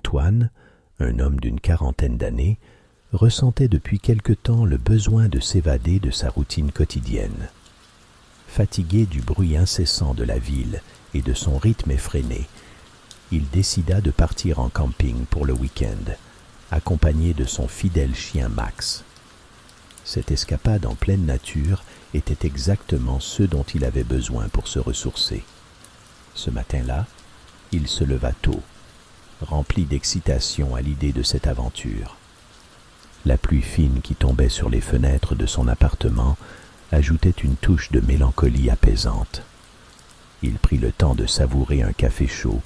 Antoine, un homme d'une quarantaine d'années, ressentait depuis quelque temps le besoin de s'évader de sa routine quotidienne. Fatigué du bruit incessant de la ville et de son rythme effréné, il décida de partir en camping pour le week-end, accompagné de son fidèle chien Max. Cette escapade en pleine nature était exactement ce dont il avait besoin pour se ressourcer. Ce matin-là, il se leva tôt, rempli d'excitation à l'idée de cette aventure. La pluie fine qui tombait sur les fenêtres de son appartement ajoutait une touche de mélancolie apaisante. Il prit le temps de savourer un café chaud,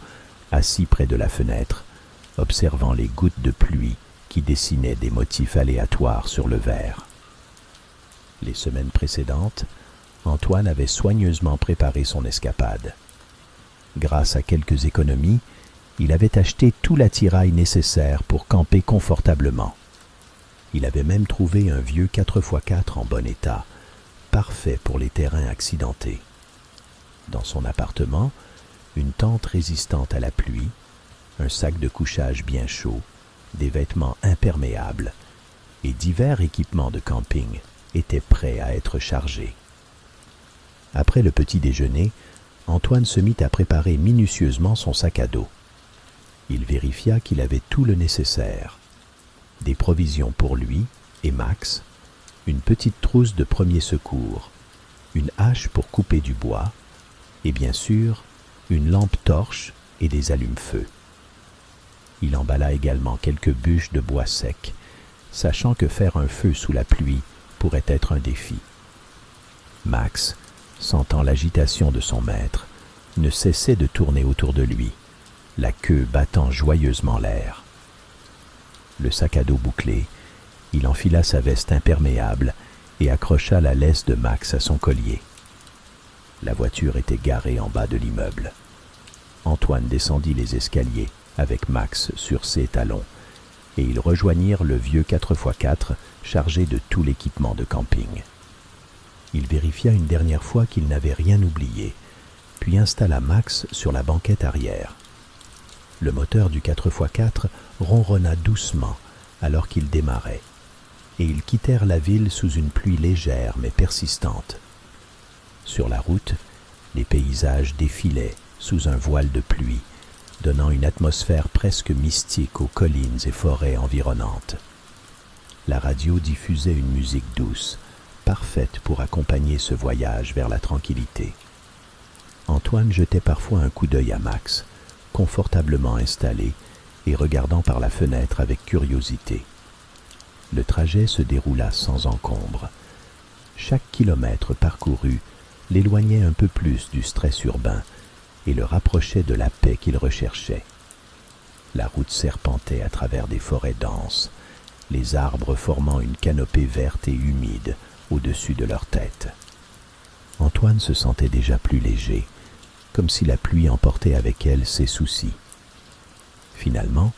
assis près de la fenêtre, observant les gouttes de pluie qui dessinaient des motifs aléatoires sur le verre. Les semaines précédentes, Antoine avait soigneusement préparé son escapade. Grâce à quelques économies, il avait acheté tout l'attirail nécessaire pour camper confortablement. Il avait même trouvé un vieux 4x4 en bon état, parfait pour les terrains accidentés. Dans son appartement, une tente résistante à la pluie, un sac de couchage bien chaud, des vêtements imperméables et divers équipements de camping étaient prêts à être chargés. Après le petit déjeuner, Antoine se mit à préparer minutieusement son sac à dos. Il vérifia qu'il avait tout le nécessaire. Des provisions pour lui et Max, une petite trousse de premier secours, une hache pour couper du bois et bien sûr une lampe torche et des allumes-feu. Il emballa également quelques bûches de bois sec, sachant que faire un feu sous la pluie pourrait être un défi. Max, sentant l'agitation de son maître, ne cessait de tourner autour de lui, la queue battant joyeusement l'air. Le sac à dos bouclé, il enfila sa veste imperméable et accrocha la laisse de Max à son collier. La voiture était garée en bas de l'immeuble. Antoine descendit les escaliers avec Max sur ses talons et ils rejoignirent le vieux 4x4 chargé de tout l'équipement de camping. Il vérifia une dernière fois qu'il n'avait rien oublié, puis installa Max sur la banquette arrière. Le moteur du 4x4 ronronna doucement alors qu'il démarrait, et ils quittèrent la ville sous une pluie légère mais persistante. Sur la route, les paysages défilaient sous un voile de pluie, donnant une atmosphère presque mystique aux collines et forêts environnantes. La radio diffusait une musique douce, parfaite pour accompagner ce voyage vers la tranquillité. Antoine jetait parfois un coup d'œil à Max, confortablement installé et regardant par la fenêtre avec curiosité. Le trajet se déroula sans encombre. Chaque kilomètre parcouru l'éloignait un peu plus du stress urbain et le rapprochait de la paix qu'il recherchait. La route serpentait à travers des forêts denses, les arbres formant une canopée verte et humide au-dessus de leur tête. Antoine se sentait déjà plus léger, comme si la pluie emportait avec elle ses soucis. Finalement,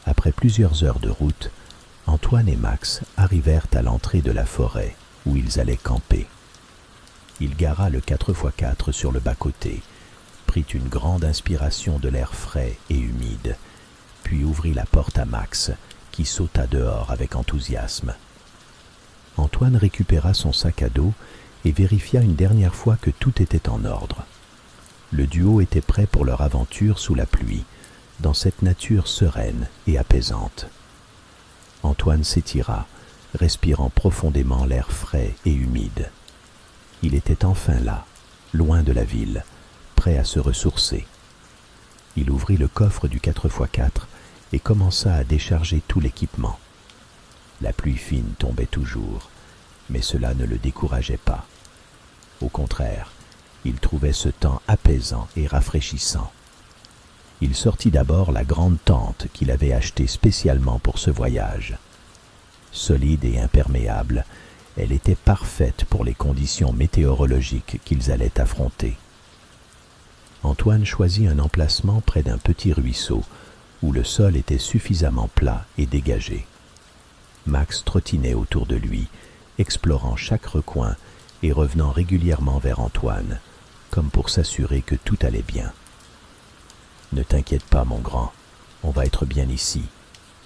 après plusieurs heures de route, Antoine et Max arrivèrent à l'entrée de la forêt où ils allaient camper. Il gara le 4x4 sur le bas-côté, prit une grande inspiration de l'air frais et humide, puis ouvrit la porte à Max, qui sauta dehors avec enthousiasme. Antoine récupéra son sac à dos et vérifia une dernière fois que tout était en ordre. Le duo était prêt pour leur aventure sous la pluie, dans cette nature sereine et apaisante. Antoine s'étira, respirant profondément l'air frais et humide. Il était enfin là, loin de la ville, prêt à se ressourcer. Il ouvrit le coffre du 4x4 et commença à décharger tout l'équipement. La pluie fine tombait toujours, mais cela ne le décourageait pas. Au contraire, il trouvait ce temps apaisant et rafraîchissant. Il sortit d'abord la grande tente qu'il avait achetée spécialement pour ce voyage. Solide et imperméable, elle était parfaite pour les conditions météorologiques qu'ils allaient affronter. Antoine choisit un emplacement près d'un petit ruisseau où le sol était suffisamment plat et dégagé. Max trottinait autour de lui, explorant chaque recoin et revenant régulièrement vers Antoine, comme pour s'assurer que tout allait bien. « Ne t'inquiète pas, mon grand, On va être bien ici,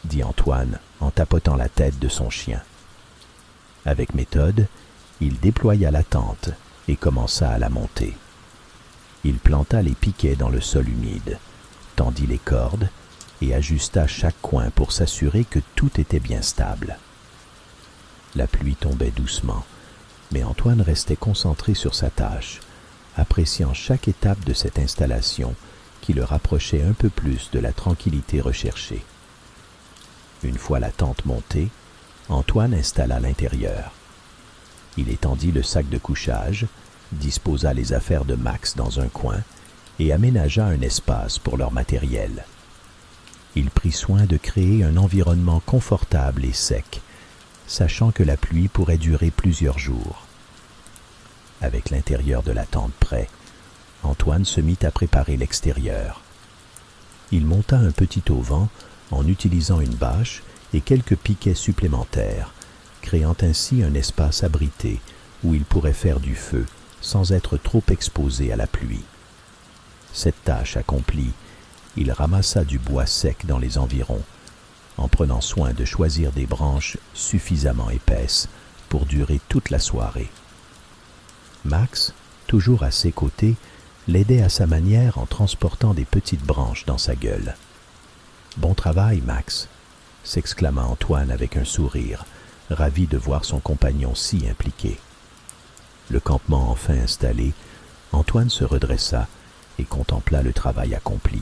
dit Antoine en tapotant la tête de son chien. Avec méthode, il déploya la tente et commença à la monter. Il planta les piquets dans le sol humide, tendit les cordes et ajusta chaque coin pour s'assurer que tout était bien stable. La pluie tombait doucement, mais Antoine restait concentré sur sa tâche, appréciant chaque étape de cette installation qui le rapprochait un peu plus de la tranquillité recherchée. Une fois la tente montée, Antoine installa l'intérieur. Il étendit le sac de couchage, disposa les affaires de Max dans un coin et aménagea un espace pour leur matériel. Il prit soin de créer un environnement confortable et sec, sachant que la pluie pourrait durer plusieurs jours. Avec l'intérieur de la tente prêt, Antoine se mit à préparer l'extérieur. Il monta un petit auvent en utilisant une bâche et quelques piquets supplémentaires, créant ainsi un espace abrité où il pourrait faire du feu sans être trop exposé à la pluie. Cette tâche accomplie, il ramassa du bois sec dans les environs, en prenant soin de choisir des branches suffisamment épaisses pour durer toute la soirée. Max, toujours à ses côtés, l'aidait à sa manière en transportant des petites branches dans sa gueule. « Bon travail, Max !» s'exclama Antoine avec un sourire, ravi de voir son compagnon si impliqué. Le campement enfin installé, Antoine se redressa et contempla le travail accompli.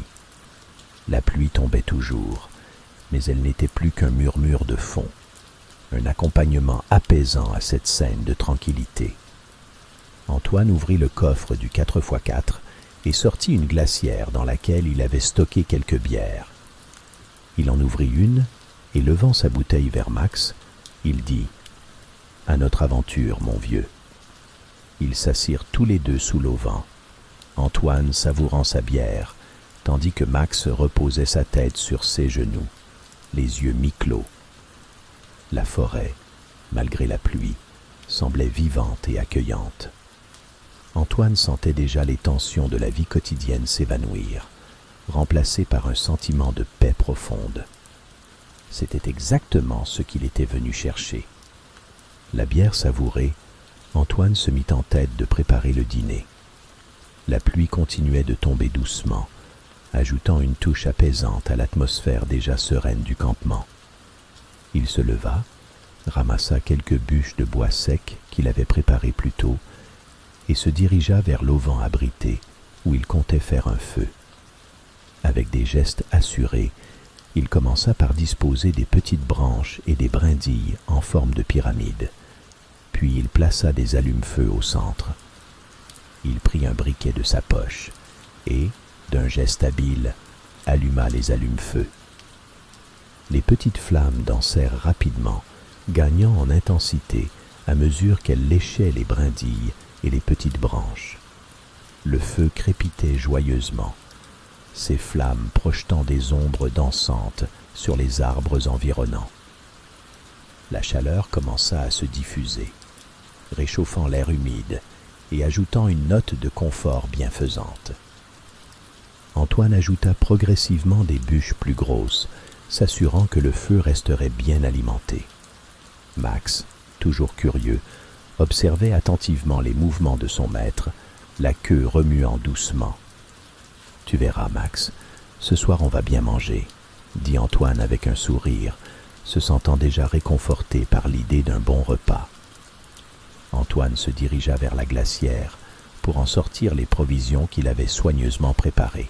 La pluie tombait toujours, mais elle n'était plus qu'un murmure de fond, un accompagnement apaisant à cette scène de tranquillité. Antoine ouvrit le coffre du 4x4 et sortit une glacière dans laquelle il avait stocké quelques bières. Il en ouvrit une et, levant sa bouteille vers Max, il dit « À notre aventure, mon vieux !» Ils s'assirent tous les deux sous l'auvent, Antoine savourant sa bière, tandis que Max reposait sa tête sur ses genoux, les yeux mi-clos. La forêt, malgré la pluie, semblait vivante et accueillante. Antoine sentait déjà les tensions de la vie quotidienne s'évanouir, remplacées par un sentiment de paix profonde. C'était exactement ce qu'il était venu chercher. La bière savourée, Antoine se mit en tête de préparer le dîner. La pluie continuait de tomber doucement, ajoutant une touche apaisante à l'atmosphère déjà sereine du campement. Il se leva, ramassa quelques bûches de bois sec qu'il avait préparées plus tôt et se dirigea vers l'auvent abrité où il comptait faire un feu. Avec des gestes assurés, il commença par disposer des petites branches et des brindilles en forme de pyramide. Puis il plaça des allumes-feu au centre. Il prit un briquet de sa poche et, d'un geste habile, alluma les allumes-feu. Les petites flammes dansèrent rapidement, gagnant en intensité à mesure qu'elles léchaient les brindilles et les petites branches. Le feu crépitait joyeusement, ses flammes projetant des ombres dansantes sur les arbres environnants. La chaleur commença à se diffuser, réchauffant l'air humide et ajoutant une note de confort bienfaisante. Antoine ajouta progressivement des bûches plus grosses, s'assurant que le feu resterait bien alimenté. Max, toujours curieux, observait attentivement les mouvements de son maître, la queue remuant doucement. « Tu verras, Max, ce soir on va bien manger, » dit Antoine avec un sourire, se sentant déjà réconforté par l'idée d'un bon repas. Antoine se dirigea vers la glacière pour en sortir les provisions qu'il avait soigneusement préparées.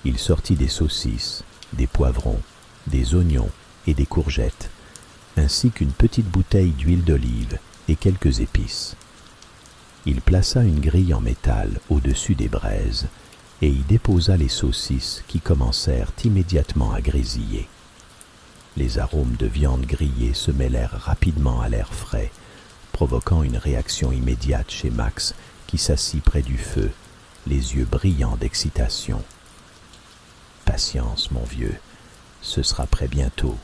Il sortit des saucisses, des poivrons, des oignons et des courgettes, ainsi qu'une petite bouteille d'huile d'olive et quelques épices. Il plaça une grille en métal au-dessus des braises et y déposa les saucisses qui commencèrent immédiatement à grésiller. Les arômes de viande grillée se mêlèrent rapidement à l'air frais, provoquant une réaction immédiate chez Max qui s'assit près du feu, les yeux brillants d'excitation. « Patience, mon vieux, ce sera prêt bientôt, »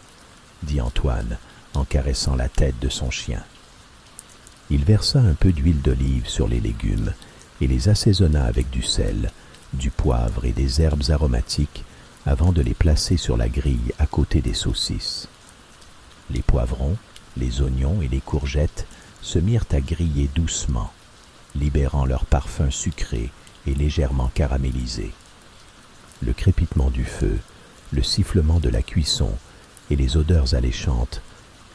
dit Antoine en caressant la tête de son chien. Il versa un peu d'huile d'olive sur les légumes et les assaisonna avec du sel, du poivre et des herbes aromatiques avant de les placer sur la grille à côté des saucisses. Les poivrons, les oignons et les courgettes se mirent à griller doucement, libérant leur parfum sucré et légèrement caramélisé. Le crépitement du feu, le sifflement de la cuisson et les odeurs alléchantes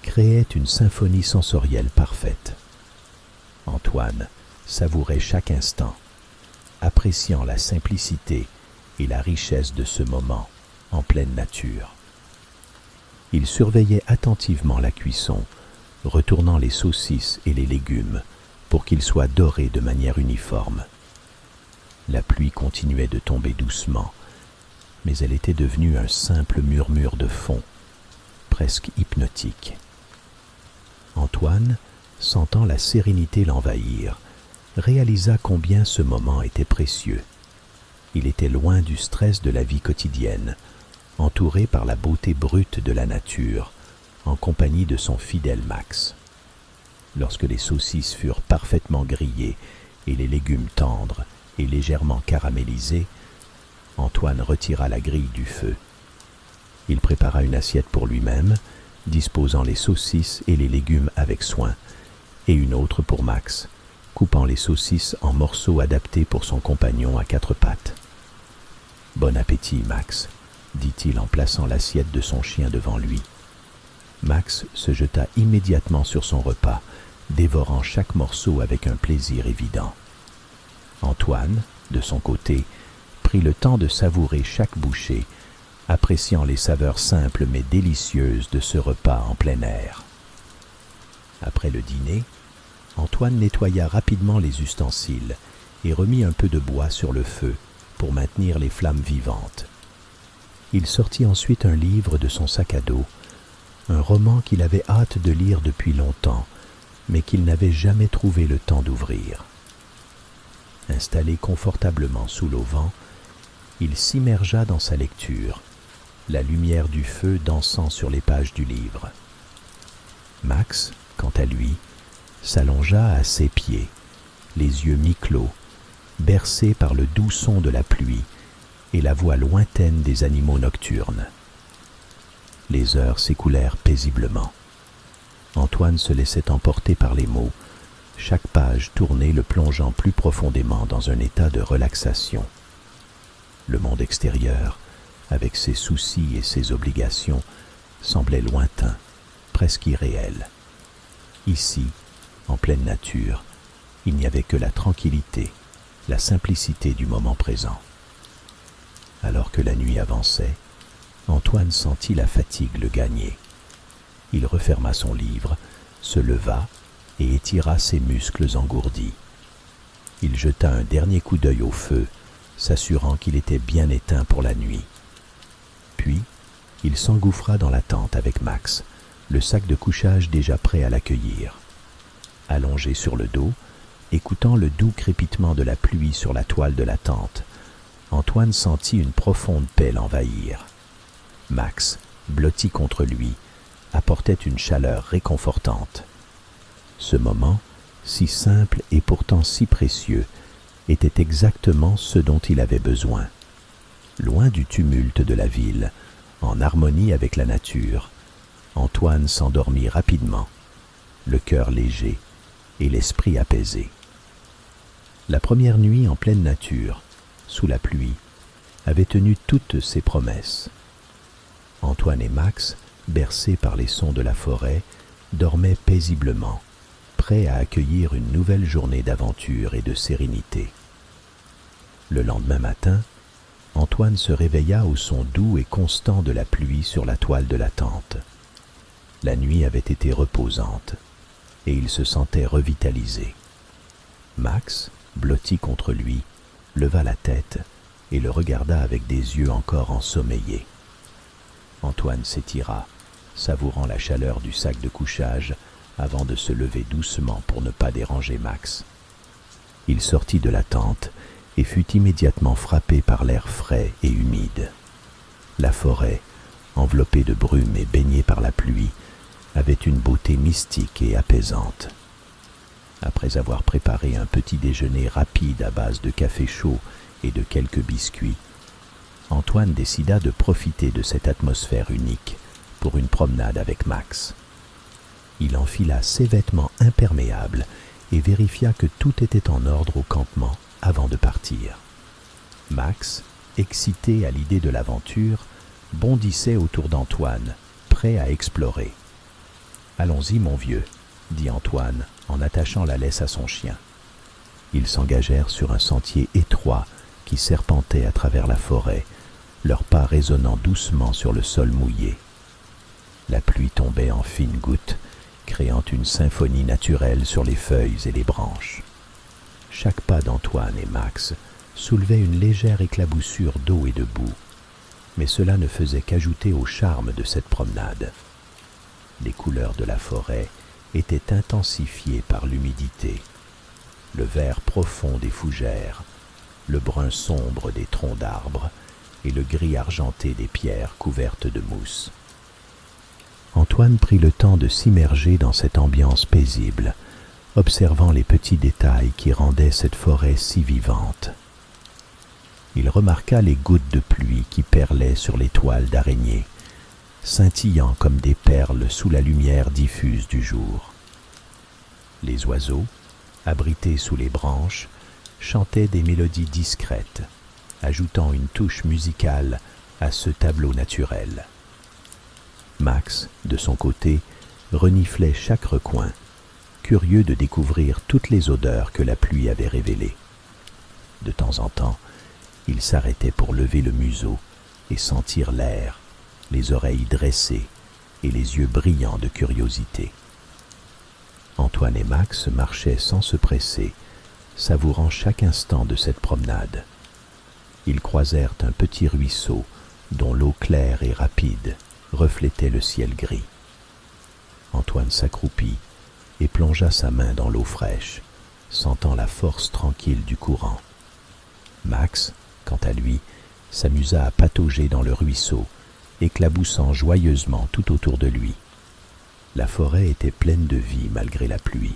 créaient une symphonie sensorielle parfaite. Antoine savourait chaque instant, appréciant la simplicité et la richesse de ce moment en pleine nature. Il surveillait attentivement la cuisson, retournant les saucisses et les légumes pour qu'ils soient dorés de manière uniforme. La pluie continuait de tomber doucement, mais elle était devenue un simple murmure de fond, presque hypnotique. Antoine, sentant la sérénité l'envahir, réalisa combien ce moment était précieux. Il était loin du stress de la vie quotidienne, entouré par la beauté brute de la nature, en compagnie de son fidèle Max. Lorsque les saucisses furent parfaitement grillées et les légumes tendres et légèrement caramélisés, Antoine retira la grille du feu. Il prépara une assiette pour lui-même, disposant les saucisses et les légumes avec soin, et une autre pour Max, coupant les saucisses en morceaux adaptés pour son compagnon à quatre pattes. « Bon appétit, Max », dit-il en plaçant l'assiette de son chien devant lui. Max se jeta immédiatement sur son repas, dévorant chaque morceau avec un plaisir évident. Antoine, de son côté, prit le temps de savourer chaque bouchée, appréciant les saveurs simples mais délicieuses de ce repas en plein air. Après le dîner, Antoine nettoya rapidement les ustensiles et remit un peu de bois sur le feu pour maintenir les flammes vivantes. Il sortit ensuite un livre de son sac à dos, un roman qu'il avait hâte de lire depuis longtemps, mais qu'il n'avait jamais trouvé le temps d'ouvrir. Installé confortablement sous l'auvent, il s'immergea dans sa lecture, la lumière du feu dansant sur les pages du livre. Max, quant à lui, s'allongea à ses pieds, les yeux mi-clos, bercé par le doux son de la pluie et la voix lointaine des animaux nocturnes. Les heures s'écoulèrent paisiblement. Antoine se laissait emporter par les mots, chaque page tournée le plongeant plus profondément dans un état de relaxation. Le monde extérieur, avec ses soucis et ses obligations, semblait lointain, presque irréel. Ici, en pleine nature, il n'y avait que la tranquillité, la simplicité du moment présent. Alors que la nuit avançait, Antoine sentit la fatigue le gagner. Il referma son livre, se leva et étira ses muscles engourdis. Il jeta un dernier coup d'œil au feu, s'assurant qu'il était bien éteint pour la nuit. Puis, il s'engouffra dans la tente avec Max, le sac de couchage déjà prêt à l'accueillir. Allongé sur le dos, écoutant le doux crépitement de la pluie sur la toile de la tente, Antoine sentit une profonde paix l'envahir. Max, blotti contre lui, apportait une chaleur réconfortante. Ce moment, si simple et pourtant si précieux, était exactement ce dont il avait besoin. Loin du tumulte de la ville, en harmonie avec la nature, Antoine s'endormit rapidement, le cœur léger et l'esprit apaisé. La première nuit en pleine nature, sous la pluie, avait tenu toutes ses promesses. Antoine et Max, bercés par les sons de la forêt, dormaient paisiblement, prêts à accueillir une nouvelle journée d'aventure et de sérénité. Le lendemain matin, Antoine se réveilla au son doux et constant de la pluie sur la toile de la tente. La nuit avait été reposante, et il se sentait revitalisé. Max, blotti contre lui, leva la tête et le regarda avec des yeux encore ensommeillés. Antoine s'étira, savourant la chaleur du sac de couchage avant de se lever doucement pour ne pas déranger Max. Il sortit de la tente et fut immédiatement frappé par l'air frais et humide. La forêt, enveloppée de brume et baignée par la pluie, avait une beauté mystique et apaisante. Après avoir préparé un petit déjeuner rapide à base de café chaud et de quelques biscuits, Antoine décida de profiter de cette atmosphère unique pour une promenade avec Max. Il enfila ses vêtements imperméables et vérifia que tout était en ordre au campement avant de partir. Max, excité à l'idée de l'aventure, bondissait autour d'Antoine, prêt à explorer. « Allons-y, mon vieux », dit Antoine en attachant la laisse à son chien. Ils s'engagèrent sur un sentier étroit qui serpentait à travers la forêt, leurs pas résonnant doucement sur le sol mouillé. La pluie tombait en fines gouttes, créant une symphonie naturelle sur les feuilles et les branches. Chaque pas d'Antoine et Max soulevait une légère éclaboussure d'eau et de boue, mais cela ne faisait qu'ajouter au charme de cette promenade. Les couleurs de la forêt étaient intensifiées par l'humidité, le vert profond des fougères, le brun sombre des troncs d'arbres et le gris argenté des pierres couvertes de mousse. Antoine prit le temps de s'immerger dans cette ambiance paisible, observant les petits détails qui rendaient cette forêt si vivante. Il remarqua les gouttes de pluie qui perlaient sur les toiles d'araignée, scintillant comme des perles sous la lumière diffuse du jour. Les oiseaux, abrités sous les branches, chantaient des mélodies discrètes, ajoutant une touche musicale à ce tableau naturel. Max, de son côté, reniflait chaque recoin, curieux de découvrir toutes les odeurs que la pluie avait révélées. De temps en temps, il s'arrêtait pour lever le museau et sentir l'air, les oreilles dressées et les yeux brillants de curiosité. Antoine et Max marchaient sans se presser, savourant chaque instant de cette promenade. Ils croisèrent un petit ruisseau dont l'eau claire et rapide reflétait le ciel gris. Antoine s'accroupit et plongea sa main dans l'eau fraîche, sentant la force tranquille du courant. Max, quant à lui, s'amusa à patauger dans le ruisseau, éclaboussant joyeusement tout autour de lui. La forêt était pleine de vie malgré la pluie.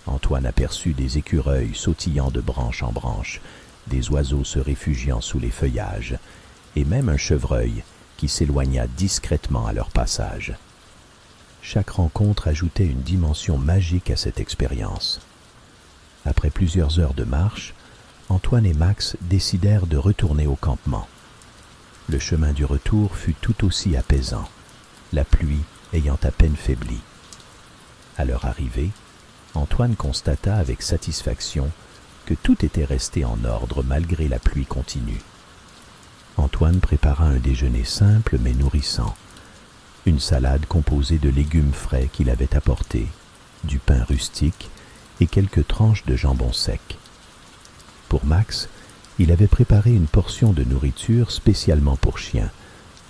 Antoine aperçut des écureuils sautillant de branche en branche, des oiseaux se réfugiant sous les feuillages, et même un chevreuil qui s'éloigna discrètement à leur passage. Chaque rencontre ajoutait une dimension magique à cette expérience. Après plusieurs heures de marche, Antoine et Max décidèrent de retourner au campement. Le chemin du retour fut tout aussi apaisant, la pluie ayant à peine faibli. À leur arrivée, Antoine constata avec satisfaction que tout était resté en ordre malgré la pluie continue. Antoine prépara un déjeuner simple mais nourrissant, une salade composée de légumes frais qu'il avait apportés, du pain rustique et quelques tranches de jambon sec. Pour Max, il avait préparé une portion de nourriture spécialement pour chien,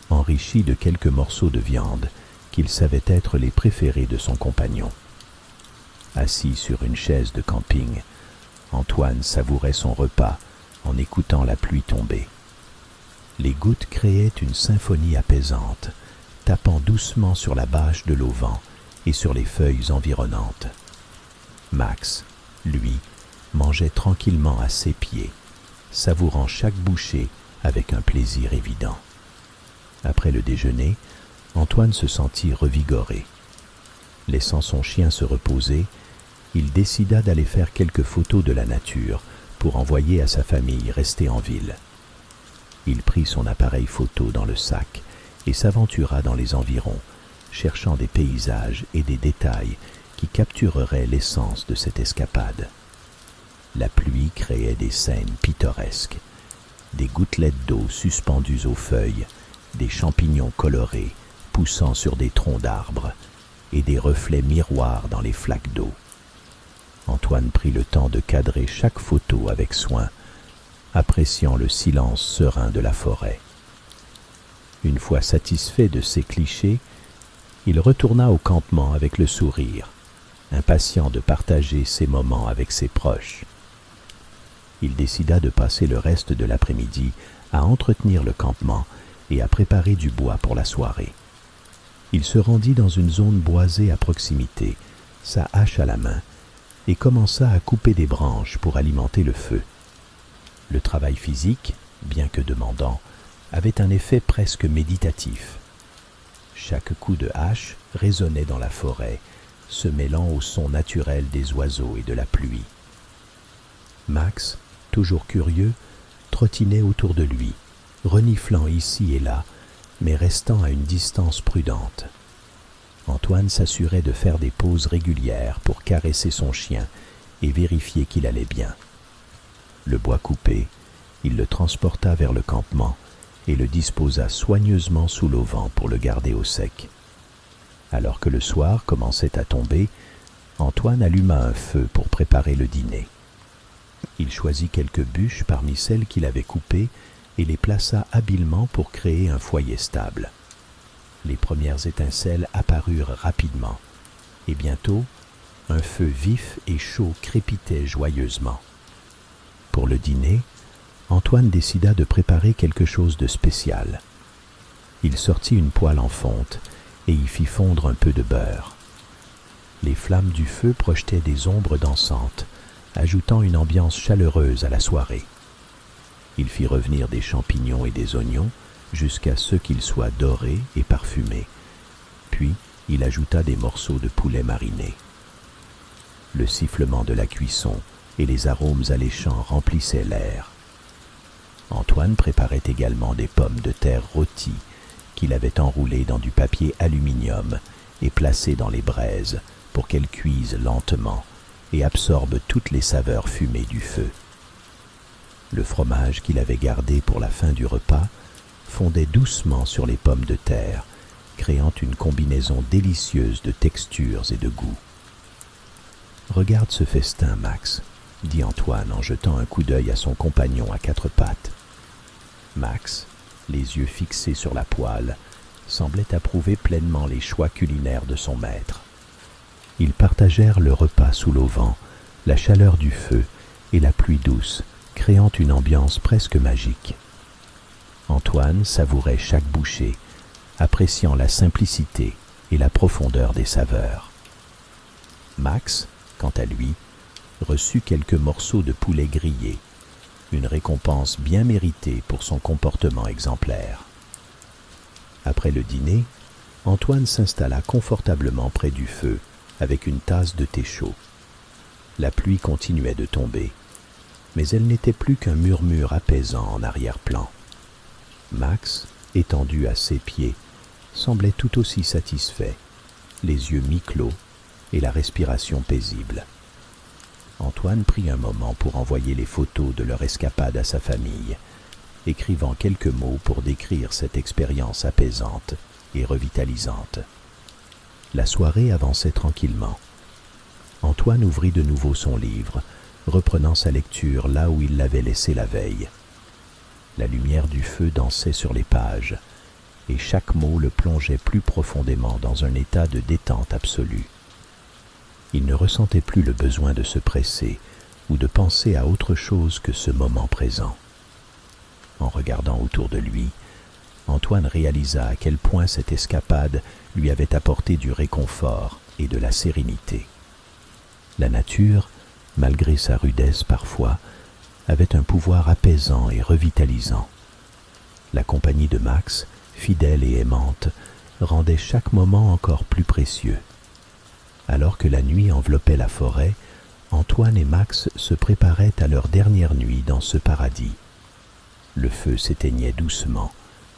enrichie de quelques morceaux de viande qu'il savait être les préférés de son compagnon. Assis sur une chaise de camping, Antoine savourait son repas en écoutant la pluie tomber. Les gouttes créaient une symphonie apaisante, tapant doucement sur la bâche de l'auvent et sur les feuilles environnantes. Max, lui, mangeait tranquillement à ses pieds, savourant chaque bouchée avec un plaisir évident. Après le déjeuner, Antoine se sentit revigoré. Laissant son chien se reposer, il décida d'aller faire quelques photos de la nature pour envoyer à sa famille restée en ville. Il prit son appareil photo dans le sac et s'aventura dans les environs, cherchant des paysages et des détails qui captureraient l'essence de cette escapade. La pluie créait des scènes pittoresques, des gouttelettes d'eau suspendues aux feuilles, des champignons colorés poussant sur des troncs d'arbres et des reflets miroirs dans les flaques d'eau. Antoine prit le temps de cadrer chaque photo avec soin, appréciant le silence serein de la forêt. Une fois satisfait de ces clichés, il retourna au campement avec le sourire, impatient de partager ces moments avec ses proches. Il décida de passer le reste de l'après-midi à entretenir le campement et à préparer du bois pour la soirée. Il se rendit dans une zone boisée à proximité, sa hache à la main, et commença à couper des branches pour alimenter le feu. Le travail physique, bien que demandant, avait un effet presque méditatif. Chaque coup de hache résonnait dans la forêt, se mêlant au son naturel des oiseaux et de la pluie. Max, toujours curieux, trottinait autour de lui, reniflant ici et là, mais restant à une distance prudente. Antoine s'assurait de faire des pauses régulières pour caresser son chien et vérifier qu'il allait bien. Le bois coupé, il le transporta vers le campement et le disposa soigneusement sous l'auvent pour le garder au sec. Alors que le soir commençait à tomber, Antoine alluma un feu pour préparer le dîner. Il choisit quelques bûches parmi celles qu'il avait coupées et les plaça habilement pour créer un foyer stable. Les premières étincelles apparurent rapidement, et bientôt, un feu vif et chaud crépitait joyeusement. Pour le dîner, Antoine décida de préparer quelque chose de spécial. Il sortit une poêle en fonte et y fit fondre un peu de beurre. Les flammes du feu projetaient des ombres dansantes, ajoutant une ambiance chaleureuse à la soirée. Il fit revenir des champignons et des oignons jusqu'à ce qu'ils soient dorés et parfumés. Puis, il ajouta des morceaux de poulet mariné. Le sifflement de la cuisson et les arômes alléchants remplissaient l'air. Antoine préparait également des pommes de terre rôties qu'il avait enroulées dans du papier aluminium et placées dans les braises pour qu'elles cuisent lentement et absorbent toutes les saveurs fumées du feu. Le fromage qu'il avait gardé pour la fin du repas fondait doucement sur les pommes de terre, créant une combinaison délicieuse de textures et de goûts. « Regarde ce festin, Max », dit Antoine en jetant un coup d'œil à son compagnon à quatre pattes. Max, les yeux fixés sur la poêle, semblait approuver pleinement les choix culinaires de son maître. Ils partagèrent le repas sous l'auvent, la chaleur du feu et la pluie douce, créant une ambiance presque magique. Antoine savourait chaque bouchée, appréciant la simplicité et la profondeur des saveurs. Max, quant à lui, reçut quelques morceaux de poulet grillé, une récompense bien méritée pour son comportement exemplaire. Après le dîner, Antoine s'installa confortablement près du feu avec une tasse de thé chaud. La pluie continuait de tomber, mais elle n'était plus qu'un murmure apaisant en arrière-plan. Max, étendu à ses pieds, semblait tout aussi satisfait, les yeux mi-clos et la respiration paisible. Antoine prit un moment pour envoyer les photos de leur escapade à sa famille, écrivant quelques mots pour décrire cette expérience apaisante et revitalisante. La soirée avançait tranquillement. Antoine ouvrit de nouveau son livre, reprenant sa lecture là où il l'avait laissé la veille. La lumière du feu dansait sur les pages, et chaque mot le plongeait plus profondément dans un état de détente absolue. Il ne ressentait plus le besoin de se presser ou de penser à autre chose que ce moment présent. En regardant autour de lui, Antoine réalisa à quel point cette escapade lui avait apporté du réconfort et de la sérénité. La nature, malgré sa rudesse parfois, avait un pouvoir apaisant et revitalisant. La compagnie de Max, fidèle et aimante, rendait chaque moment encore plus précieux. Alors que la nuit enveloppait la forêt, Antoine et Max se préparaient à leur dernière nuit dans ce paradis. Le feu s'éteignait doucement,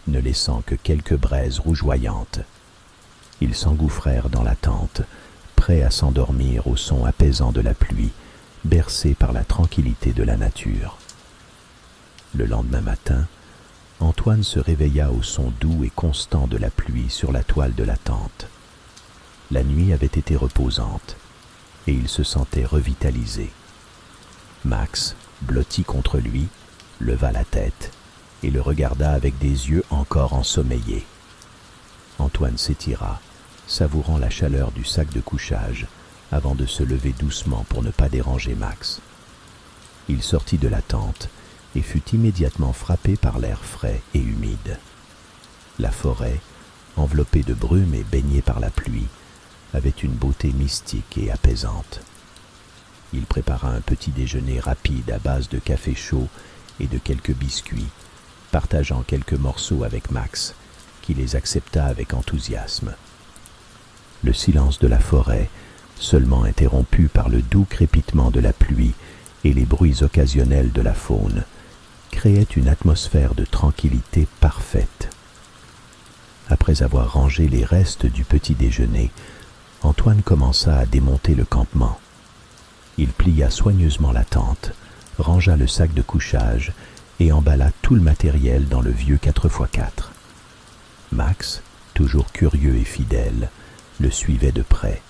ne laissant que quelques braises rougeoyantes. Ils s'engouffrèrent dans la tente, prêts à s'endormir au son apaisant de la pluie, bercés par la tranquillité de la nature. Le lendemain matin, Antoine se réveilla au son doux et constant de la pluie sur la toile de la tente. La nuit avait été reposante, et il se sentait revitalisé. Max, blotti contre lui, leva la tête et le regarda avec des yeux encore ensommeillés. Antoine s'étira, savourant la chaleur du sac de couchage, avant de se lever doucement pour ne pas déranger Max. Il sortit de la tente et fut immédiatement frappé par l'air frais et humide. La forêt, enveloppée de brume et baignée par la pluie, avait une beauté mystique et apaisante. Il prépara un petit déjeuner rapide à base de café chaud et de quelques biscuits, partageant quelques morceaux avec Max, qui les accepta avec enthousiasme. Le silence de la forêt, seulement interrompu par le doux crépitement de la pluie et les bruits occasionnels de la faune, créait une atmosphère de tranquillité parfaite. Après avoir rangé les restes du petit déjeuner, Antoine commença à démonter le campement. Il plia soigneusement la tente, rangea le sac de couchage et emballa tout le matériel dans le vieux 4x4. Max, toujours curieux et fidèle, le suivait de près,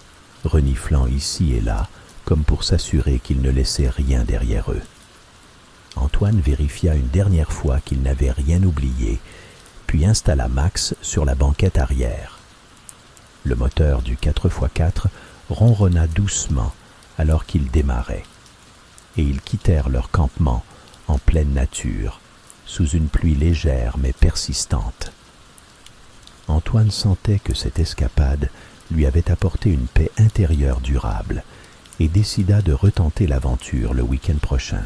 reniflant ici et là, comme pour s'assurer qu'il ne laissait rien derrière eux. Antoine vérifia une dernière fois qu'il n'avait rien oublié, puis installa Max sur la banquette arrière. Le moteur du 4x4 ronronna doucement alors qu'ils démarraient, et ils quittèrent leur campement en pleine nature, sous une pluie légère mais persistante. Antoine sentait que cette escapade lui avait apporté une paix intérieure durable et décida de retenter l'aventure le week-end prochain.